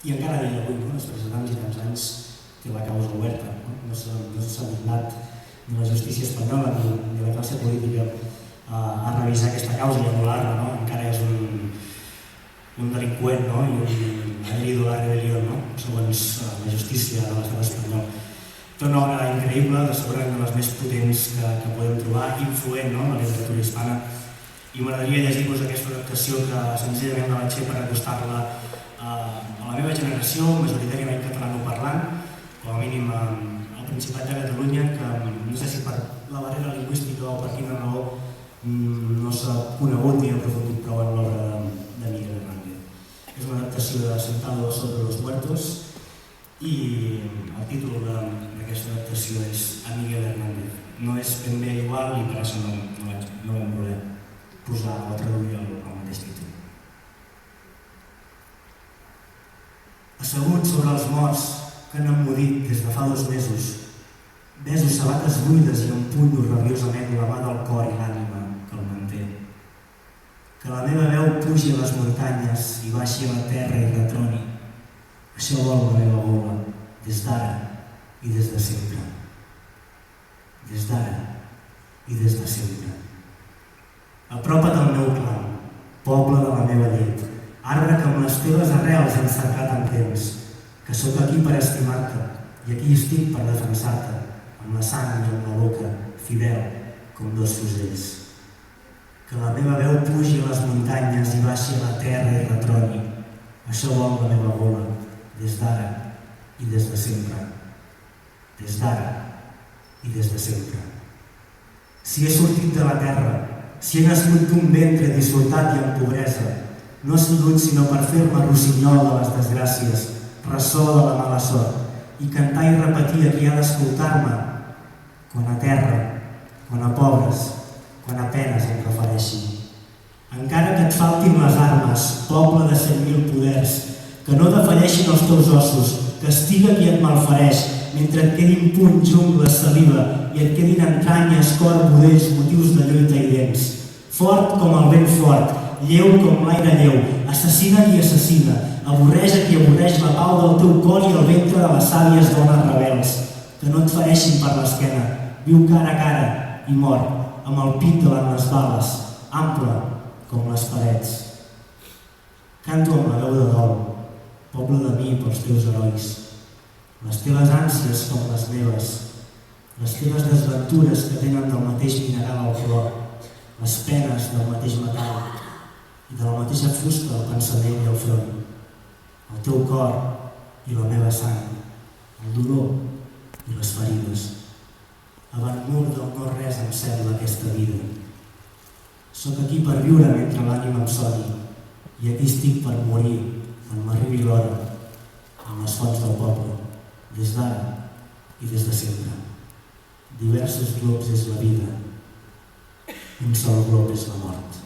I encara a dia d'avui, després de tants i tants anys, té la causa oberta. No s'ha dignat ni la justícia espanyola ni la classe política a revisar aquesta causa i anul·lar-la. Encara és un delinqüent i un herido a la rebel·lió, segons la justícia de l'estat espanyol. Té una obra increïble, segurament de les més potents que podem trobar, influent en la literatura hispana, i m'agradaria llegir-vos aquesta adaptació que senzillament la vaig fer per acostar-la a la meva generació, majoritàriament catalanoparlant, com a mínim al Principat de Catalunya, que no sé si per la barrera lingüística o per quina raó no s'ha conegut ni aprofundit prou en l'obra de Miguel Hernández. És una adaptació de Sentado sobre los muertos i el títol d'aquesta adaptació és A Miguel Hernández. No és ben bé igual i per això no vam voler posar o traduir el mateix títol. Assegut sobre els morts que han emmudit des de fa 2 mesos, beso sabates buides i empullo rabiosament la mà del cor i l'ànima que el manté. Que la meva veu pugi a les muntanyes i baixi a la terra i retroni. Això vol la meva gola, des d'ara i des de sempre. Des d'ara i des de sempre. Apropa't al meu clan, poble de la meva llet, arbre que amb les teves arrels hem cercat en temps, que sóc aquí per estimar-te i aquí estic per defensar-te, amb la sang i amb la boca, fidel com 2 fusells. Que la meva veu pugi a les muntanyes i baixi a la terra i retroni. Això vol la meva gola, des d'ara i des de sempre. Des d'ara i des de sempre. Si he sortit de la terra, si he nascut d'un ventre dissortat i en pobresa, no he sigut sinó per fer-me rossinyol de les desgràcies, ressò de la mala sort, i cantar i repetir a qui ha d'escoltar-me, quan a terra, quan a pobres, quan a penes em refereixi. Encara que et faltin les armes, poble de 100.000 poders, que no defalleixin els teus ossos, castiga qui et malfereix, mentre et quedin puny, jungles, saliva, i et quedin entranyes, cor, budells, motius de lluita i dents. Fort com el vent fort, lleu com l'aire lleu, assassina qui assassina, avorreix a qui avorreix la pau del teu cor i el ventre de les sàvies dones rebels, que no et fereixin per l'esquena, viu cara a cara i mor, amb el pit davant les bales, ample com les parets. Canto amb la veu de dol, poble de mi pels teus herois, les teves ànsies com les meves, les teves desventures que tenen del mateix mineral al flor, les penes del mateix metall i de la mateixa fusta del pensament i el front, el teu cor i la meva sang, el dolor i les ferides. Avant mur del no res em sembla aquesta vida. Soc aquí per viure mentre l'ànima em soni i aquí estic per morir quan m'arribi l'hora amb les fonts del poble, des d'ara i des de sempre. Diversos globs és la vida, un sol glob és la mort.